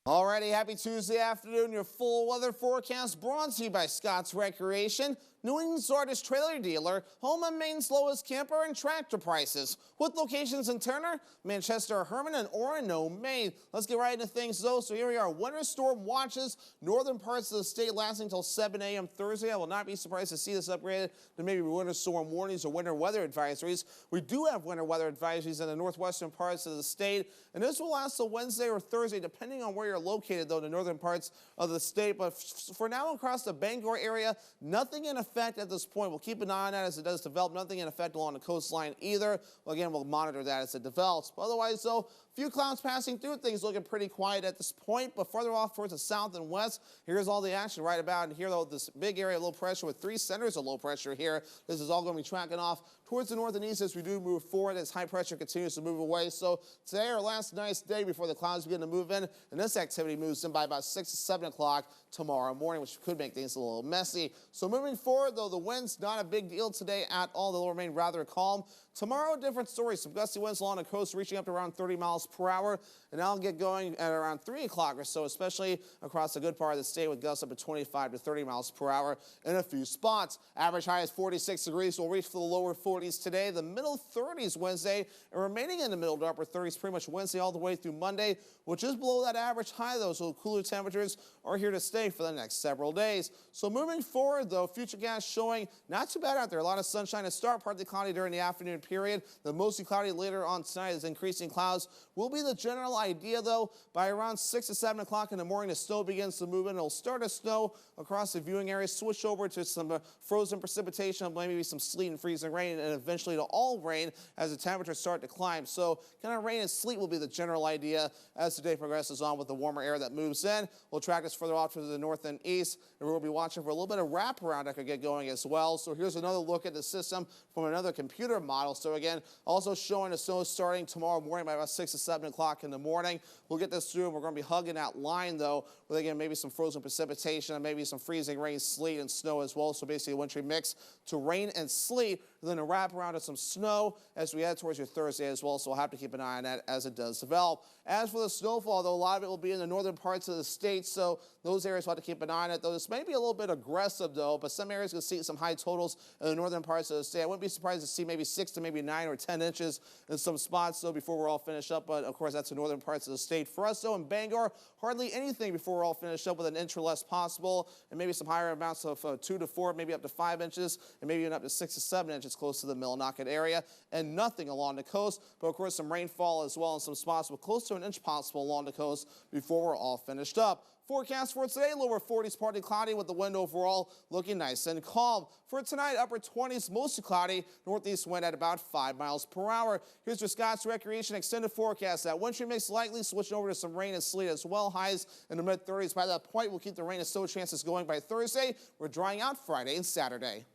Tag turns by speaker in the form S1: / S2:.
S1: Alrighty, happy Tuesday afternoon. Your full weather forecast brought to you by Scott's Recreation, New England's largest trailer dealer, home and Maine's lowest camper and tractor prices. With locations in Turner, Manchester, Herman, and Orono, Maine. Let's get right into things though. So here we are, winter storm watches, northern parts of the state lasting until 7 a.m. Thursday. I will not be surprised to see this upgraded to maybe winter storm warnings or winter weather advisories. We do have winter weather advisories in the northwestern parts of the state, and this will last till Wednesday or Thursday, depending on where you're located, though, in the northern parts of the state. But for now, across the Bangor area, nothing in effect at this point. We'll keep an eye on that as it does develop. Nothing in effect along the coastline either. Well, again, we'll monitor that as it develops. But otherwise, though, a few clouds passing through. Things looking pretty quiet at this point. But further off towards the south and west, here's all the action right about in here, though. This big area of low pressure with 3 centers of low pressure here. This is all going to be tracking off towards the north and east as we do move forward, as high pressure continues to move away. So today, our last nice day before the clouds begin to move in, and this activity moves in by about 6 to 7 o'clock tomorrow morning, which could make things a little messy. So moving forward, though, the wind's not a big deal today at all. They'll remain rather calm. Tomorrow, different story. Some gusty winds along the coast reaching up to around 30 miles per hour, and that'll get going at around 3 o'clock or so, especially across a good part of the state with gusts up to 25 to 30 miles per hour in a few spots. Average high is 46 degrees. We'll reach for the lower 40s today, the middle 30s Wednesday, and remaining in the middle to upper 30s pretty much Wednesday all the way through Monday, which is below that average high, though, so cooler temperatures are here to stay for the next several days. So moving forward, though, future gas showing not too bad out there. A lot of sunshine to start, partly cloudy during the afternoon period. The mostly cloudy later on tonight as increasing clouds will be the general idea, though. By around 6 to 7 o'clock in the morning, the snow begins to move in. It'll start to snow across the viewing area, switch over to some frozen precipitation, maybe some sleet and freezing rain, and eventually to all rain as the temperatures start to climb. So kind of rain and sleet will be the general idea as the day progresses on with the warmer air that moves in. We'll track this further off to the north and east, and we'll be watching for a little bit of wraparound that could get going as well. So here's another look at the system from another computer model. So again, also showing the snow starting tomorrow morning by about 6 to 7 o'clock in the morning. We'll get this through, and we're going to be hugging that line, though, with, again, maybe some frozen precipitation and maybe some freezing rain, sleet, and snow as well. So basically a wintry mix to rain and sleet, and then a wraparound of some snow as we head towards your Thursday as well. So we'll have to keep an eye on that as it does develop. As for the snowfall, though, a lot of it will be in the northern parts of the state, so those areas will have to keep an eye on it, though. This may be a little bit aggressive, though, but some areas will see some high totals in the northern parts of the state. I wouldn't be surprised to see maybe 6 to maybe 9 or 10 inches in some spots, though, before we're all finished up. But, of course, that's the northern parts of the state. For us, though, in Bangor, hardly anything before we're all finished up, with an inch or less possible, and maybe some higher amounts of 2 to 4, maybe up to 5 inches, and maybe even up to 6 to 7 inches close to the Millinocket area, and nothing along the coast. But, of course, some rainfall as well in some spots with close to an inch possible along the coast before we're all finished up. Forecast for today, lower 40s, partly cloudy, with the wind overall looking nice and calm. For tonight, upper 20s, mostly cloudy, northeast wind at about 5 miles per hour. Here's your Scott's Recreation extended forecast. That wintry mix likely switching over to some rain and sleet as well. Highs in the mid-30s. By that point, we'll keep the rain and snow chances going by Thursday. We're drying out Friday and Saturday.